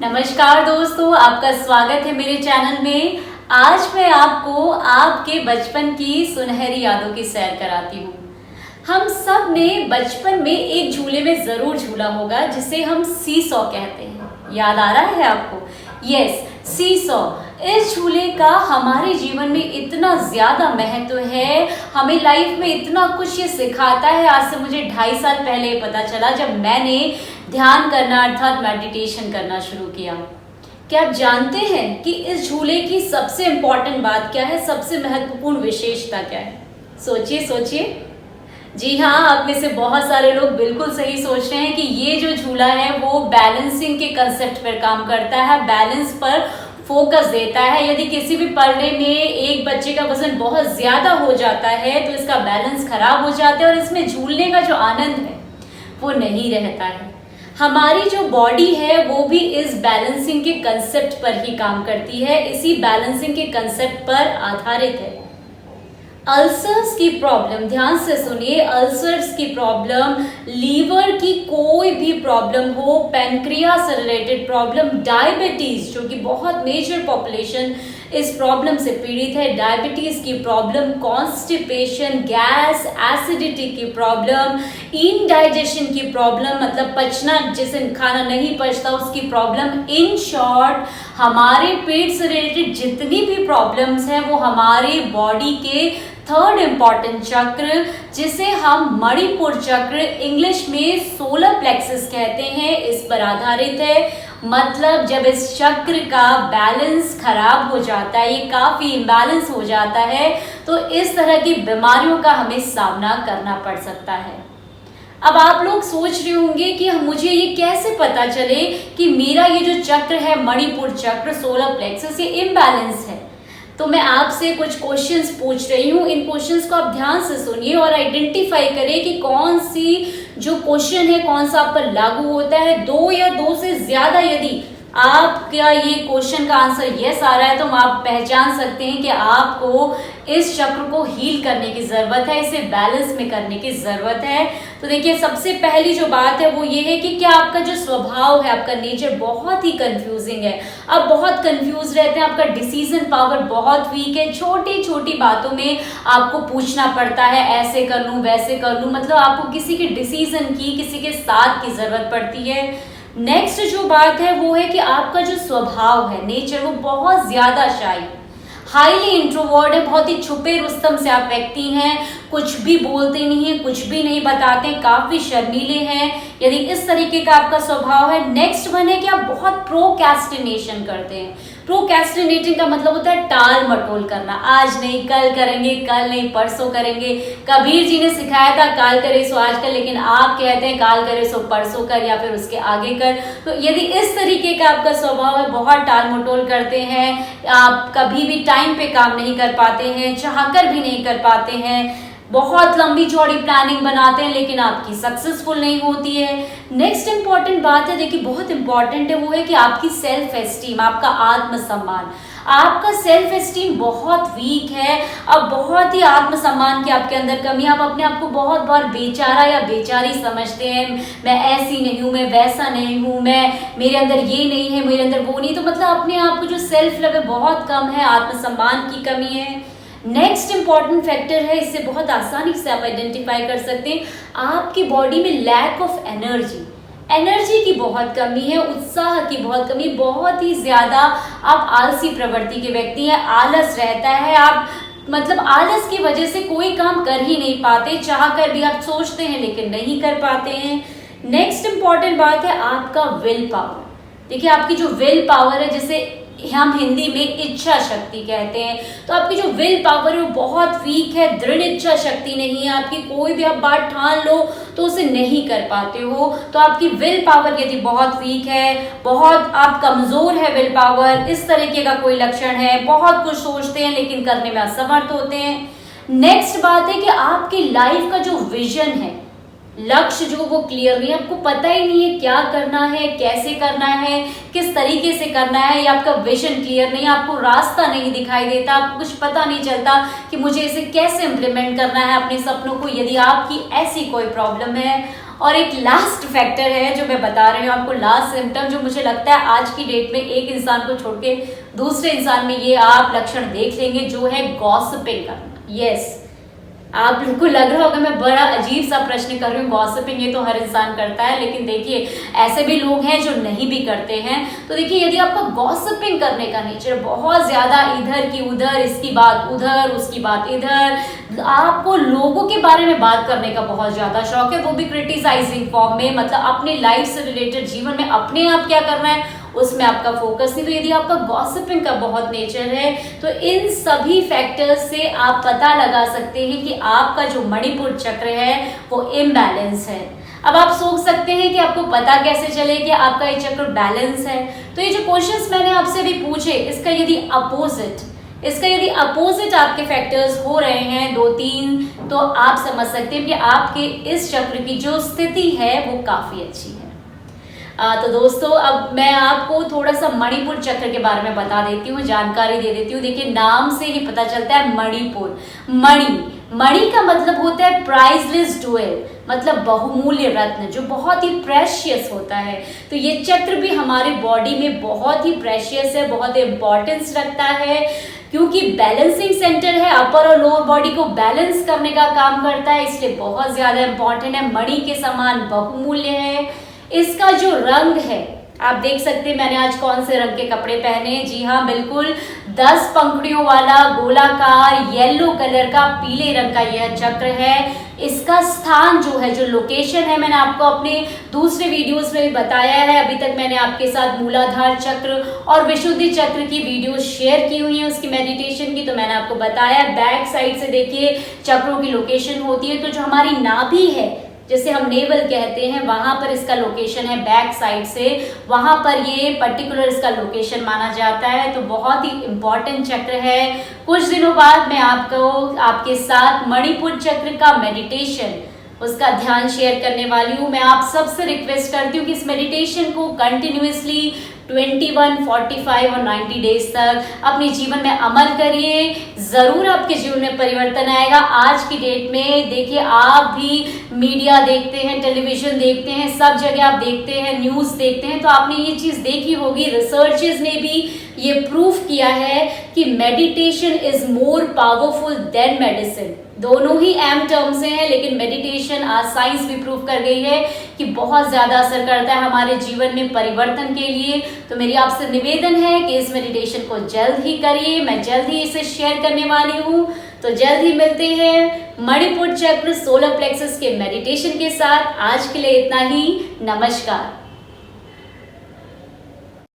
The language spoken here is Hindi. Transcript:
नमस्कार दोस्तों, आपका स्वागत है मेरे चैनल में। आज मैं आपको आपके बचपन की सुनहरी यादों की सैर कराती हूँ। हम सब ने बचपन में एक झूले में जरूर झूला होगा जिसे हम सीसॉ कहते हैं। याद आ रहा है आपको? Yes, seesaw. इस झूले का हमारे जीवन में इतना ज्यादा महत्व है, हमें लाइफ में इतना कुछ ये सिखाता है। आज से मुझे 2.5 साल पहले पता चला जब मैंने ध्यान करना अर्थात मेडिटेशन करना शुरू किया। क्या आप जानते हैं कि इस झूले की सबसे इंपॉर्टेंट बात क्या है, सबसे महत्वपूर्ण विशेषता क्या है? सोचिए सोचिए। जी हाँ, आप में से बहुत सारे लोग बिल्कुल सही सोच रहे हैं कि ये जो झूला है वो बैलेंसिंग के कंसेप्ट पर काम करता है, बैलेंस पर फोकस देता है। यदि किसी भी पढ़ने में एक बच्चे का वजन बहुत ज्यादा हो जाता है तो इसका बैलेंस खराब हो जाता है और इसमें झूलने का जो आनंद है वो नहीं रहता है। हमारी जो बॉडी है वो भी इस बैलेंसिंग के कंसेप्ट पर ही काम करती है, इसी बैलेंसिंग के कंसेप्ट पर आधारित है। अल्सर्स की प्रॉब्लम, ध्यान से सुनिए, अल्सर्स की प्रॉब्लम, लीवर की कोई भी प्रॉब्लम हो, पैनक्रियास से रिलेटेड प्रॉब्लम, डायबिटीज जो कि बहुत मेजर पॉपुलेशन इस प्रॉब्लम से पीड़ित है, डायबिटीज की प्रॉब्लम, कॉन्स्टिपेशन, गैस, एसिडिटी की प्रॉब्लम, इनडाइजेशन की प्रॉब्लम मतलब पचना, जिसे खाना नहीं पचता उसकी प्रॉब्लम। इन शॉर्ट, हमारे पेट से रिलेटेड जितनी भी प्रॉब्लम्स हैं वो हमारे बॉडी के थर्ड इंपॉर्टेंट चक्र, जिसे हम मणिपुर चक्र, इंग्लिश में सोलर प्लेक्सस कहते हैं, इस पर आधारित है। मतलब जब इस चक्र का बैलेंस खराब हो जाता है, ये काफी इम्बैलेंस हो जाता है, तो इस तरह की बीमारियों का हमें सामना करना पड़ सकता है। अब आप लोग सोच रहे होंगे कि मुझे ये कैसे पता चले कि मेरा ये जो चक्र है, मणिपुर चक्र, सोलर प्लेक्सस, ये इम्बैलेंस है। तो मैं आपसे कुछ क्वेश्चंस पूछ रही हूँ। इन क्वेश्चंस को आप ध्यान से सुनिए और आइडेंटिफाई करें कि कौन सी जो क्वेश्चन है कौन सा आप पर लागू होता है। 2 या 2 से ज्यादा यदि आपका ये क्वेश्चन का आंसर यस आ रहा है तो आप पहचान सकते हैं कि आपको इस चक्र को हील करने की जरूरत है, इसे बैलेंस में करने की जरूरत है। तो देखिए, सबसे पहली जो बात है वो ये है कि क्या आपका जो स्वभाव है, आपका नेचर बहुत ही कंफ्यूजिंग है, आप बहुत कंफ्यूज रहते हैं, आपका डिसीजन पावर बहुत वीक है, छोटी छोटी बातों में आपको पूछना पड़ता है, ऐसे कर लूं वैसे कर लूं, मतलब आपको किसी के डिसीजन की, किसी के साथ की जरूरत पड़ती है। नेक्स्ट जो बात है वो है कि आपका जो स्वभाव है, नेचर, वो बहुत ज्यादा शाई, हाईली इंट्रोवर्ट है, बहुत ही छुपे रुस्तम से आप व्यक्ति हैं, कुछ भी बोलते नहीं है, कुछ भी नहीं बताते, काफी शर्मीले हैं, यदि इस तरीके का आपका स्वभाव है। नेक्स्ट वन है कि आप बहुत प्रोक्रेस्टिनेशन करते हैं। प्रोक्रेस्टिनेटिंग का मतलब होता है टाल मटोल करना, आज नहीं कल करेंगे, कल नहीं परसों करेंगे। कबीर जी ने सिखाया था काल करे सो आज कर, लेकिन आप कहते हैं काल करे सो परसों कर या फिर उसके आगे कर। तो यदि इस तरीके का आपका स्वभाव है, बहुत टाल मटोल करते हैं, आप कभी भी टाइम पे काम नहीं कर पाते हैं, चाहकर भी नहीं कर पाते हैं, बहुत लंबी चौड़ी प्लानिंग बनाते हैं लेकिन आपकी सक्सेसफुल नहीं होती है। नेक्स्ट इंपॉर्टेंट बात है, देखिए बहुत इंपॉर्टेंट है, वो है कि आपकी सेल्फ एस्टीम, आपका आत्मसम्मान, आपका सेल्फ एस्टीम बहुत वीक है। अब बहुत ही आत्मसम्मान की आपके अंदर कमी, आप अपने आप को बहुत बार बेचारा या बेचारी समझते हैं, मैं ऐसी नहीं हूँ, मैं वैसा नहीं हूँ, मेरे अंदर ये नहीं है, मेरे अंदर वो नहीं, तो मतलब अपने आप को जो सेल्फ लव है बहुत कम है, आत्मसम्मान की कमी है। नेक्स्ट इंपॉर्टेंट फैक्टर है, इससे बहुत आसानी से आप आइडेंटिफाई कर सकते हैं, आपकी बॉडी में लैक ऑफ एनर्जी, एनर्जी की बहुत कमी है, उत्साह की बहुत कमी, बहुत ही ज्यादा आप आलसी प्रवृत्ति के व्यक्ति हैं, आलस रहता है, आप मतलब आलस की वजह से कोई काम कर ही नहीं पाते, चाह कर भी आप सोचते हैं लेकिन नहीं कर पाते हैं। नेक्स्ट इंपॉर्टेंट बात है आपका विल पावर। देखिए, आपकी जो विल पावर है, जिसे हम हिंदी में इच्छा शक्ति कहते हैं, तो आपकी जो विल पावर है वो बहुत वीक है, दृढ़ इच्छा शक्ति नहीं है, आपकी कोई भी आप बात ठान लो तो उसे नहीं कर पाते हो। तो आपकी विल पावर यदि बहुत वीक है, बहुत आप कमजोर है विल पावर, इस तरीके का कोई लक्षण है, बहुत कुछ सोचते हैं लेकिन करने में असमर्थ होते हैं। नेक्स्ट बात है कि आपकी लाइफ का जो विजन है, लक्ष्य जो वो क्लियर नहीं है, आपको पता ही नहीं है क्या करना है, कैसे करना है, किस तरीके से करना है, या आपका विजन क्लियर नहीं है, आपको रास्ता नहीं दिखाई देता, आपको कुछ पता नहीं चलता कि मुझे इसे कैसे इम्प्लीमेंट करना है अपने सपनों को। यदि आपकी ऐसी कोई प्रॉब्लम है और एक लास्ट फैक्टर है जो मैं बता रही हूँ आपको, लास्ट सिम्टम जो मुझे लगता है आज की डेट में एक इंसान को छोड़ के दूसरे इंसान में ये आप लक्षण देख लेंगे, जो है गॉसिपिंग करना। यस, आप लोगों को लग रहा होगा मैं बड़ा अजीब सा प्रश्न कर रही हूँ, गॉसिपिंग ये तो हर इंसान करता है, लेकिन देखिए ऐसे भी लोग हैं जो नहीं भी करते हैं। तो देखिए यदि आपका गॉसिपिंग करने का नेचर बहुत ज्यादा, इधर की उधर, इसकी बात उधर, उसकी बात इधर, आपको लोगों के बारे में बात करने का बहुत ज्यादा शौक है, वो भी क्रिटिसाइजिंग फॉर्म में, मतलब अपने लाइफ से रिलेटेड, जीवन में अपने आप क्या करना है उसमें आपका फोकस नहीं, तो यदि आपका गॉसिपिंग का बहुत नेचर है तो इन सभी फैक्टर्स से आप पता लगा सकते हैं कि आपका जो मणिपुर चक्र है वो इम्बैलेंस है। अब आप सोच सकते हैं कि आपको पता कैसे चले कि आपका ये चक्र बैलेंस है। तो ये जो क्वेश्चंस मैंने आपसे भी पूछे, इसका यदि अपोजिट आपके फैक्टर्स हो रहे हैं 2-3, तो आप समझ सकते हैं कि आपके इस चक्र की जो स्थिति है वो काफी अच्छी है। तो दोस्तों अब मैं आपको थोड़ा सा मणिपुर चक्र के बारे में बता देती हूँ, जानकारी दे देती हूँ। देखिए नाम से ही पता चलता है मणिपुर, मणि का मतलब होता है प्राइसलेस ज्वेल, मतलब बहुमूल्य रत्न, जो बहुत ही प्रेशियस होता है। तो ये चक्र भी हमारे बॉडी में बहुत ही प्रेशियस है, बहुत इंपॉर्टेंस रखता है, क्योंकि बैलेंसिंग सेंटर है, अपर और लोअर बॉडी को बैलेंस करने का काम करता है, इसलिए बहुत ज्यादा इंपॉर्टेंट है, मणि के समान बहुमूल्य है। इसका जो रंग है आप देख सकते हैं, मैंने आज कौन से रंग के कपड़े पहने हैं। जी हाँ, बिल्कुल 10 पंखुड़ियों वाला गोलाकार येलो कलर का पीले रंग का यह चक्र है। इसका स्थान जो है, जो लोकेशन है, मैंने आपको अपने दूसरे वीडियोस में भी बताया है। अभी तक मैंने आपके साथ मूलाधार चक्र और विशुद्धि चक्र की वीडियो शेयर की हुई है, उसकी मेडिटेशन की, तो मैंने आपको बताया। बैक साइड से देखिए चक्रों की लोकेशन होती है, तो जो हमारी नाभि है, जैसे हम नेवल कहते हैं, वहां पर इसका लोकेशन है बैक साइड से, वहां पर ये पर्टिकुलर इसका लोकेशन माना जाता है। तो बहुत ही इंपॉर्टेंट चक्र है। कुछ दिनों बाद मैं आपके साथ मणिपुर चक्र का मेडिटेशन, उसका ध्यान शेयर करने वाली हूँ। मैं आप सबसे रिक्वेस्ट करती हूँ कि इस मेडिटेशन को कंटिन्यूअसली 21, 45 और 90 डेज तक अपने जीवन में अमल करिए, जरूर आपके जीवन में परिवर्तन आएगा। आज की डेट में देखिए आप भी मीडिया देखते हैं, टेलीविजन देखते हैं, सब जगह आप देखते हैं, न्यूज़ देखते हैं, तो आपने ये चीज़ देखी होगी, रिसर्चेस ने भी ये प्रूफ किया है कि meditation is more powerful than medicine. दोनों ही एम टर्म्स हैं, लेकिन मेडिटेशन आज साइंस भी प्रूव कर गई है कि बहुत ज्यादा असर करता है हमारे जीवन में परिवर्तन के लिए। तो मेरी आपसे निवेदन है कि इस मेडिटेशन को जल्द ही करिए, मैं जल्द ही इसे शेयर करने वाली हूँ। तो जल्द ही मिलते हैं मणिपुर चक्र सोलर प्लेक्सस के मेडिटेशन के साथ। आज के लिए इतना ही, नमस्कार।